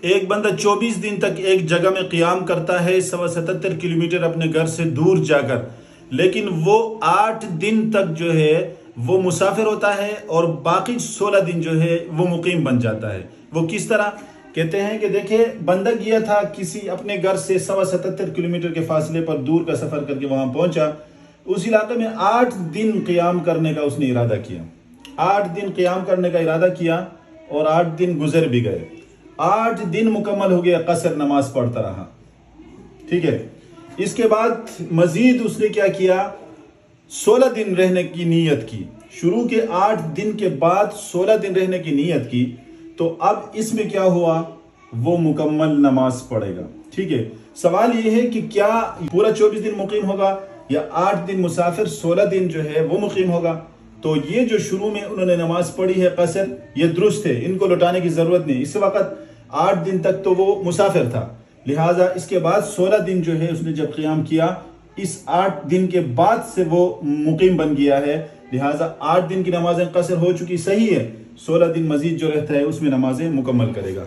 ایک بندہ 24 دن تک ایک جگہ میں قیام کرتا ہے 77 کلومیٹر اپنے گھر سے دور جا کر، لیکن وہ 8 دن تک جو ہے وہ مسافر ہوتا ہے اور باقی 16 دن جو ہے وہ مقیم بن جاتا ہے۔ وہ کس طرح؟ کہتے ہیں کہ دیکھیں بندہ گیا تھا کسی اپنے گھر سے 77 کلومیٹر کے فاصلے پر دور کا سفر کر کے وہاں پہنچا، اس علاقے میں 8 دن قیام کرنے کا اس نے ارادہ کیا، 8 دن قیام کرنے کا ارادہ کیا اور 8 دن گزر بھی گئے، 8 دن مکمل ہو گیا، قصر نماز پڑھتا رہا، ٹھیک ہے۔ اس کے بعد مزید اس نے کیا کیا، 16 دن رہنے کی نیت کی، شروع کے 8 دن کے بعد 16 دن رہنے کی نیت کی، تو اب اس میں کیا ہوا، وہ مکمل نماز پڑھے گا، ٹھیک ہے۔ سوال یہ ہے کہ کیا پورا 24 دن مقیم ہوگا یا 8 دن مسافر 16 دن جو ہے وہ مقیم ہوگا؟ تو یہ جو شروع میں انہوں نے نماز پڑھی ہے قصر، یہ درست ہے، ان کو لوٹانے کی ضرورت نہیں۔ اس وقت 8 دن تک تو وہ مسافر تھا، لہٰذا اس کے بعد 16 دن جو ہے اس نے جب قیام کیا، اس 8 دن کے بعد سے وہ مقیم بن گیا ہے، لہٰذا 8 دن کی نمازیں قصر ہو چکی، صحیح ہے، 16 دن مزید جو رہتا ہے اس میں نمازیں مکمل کرے گا۔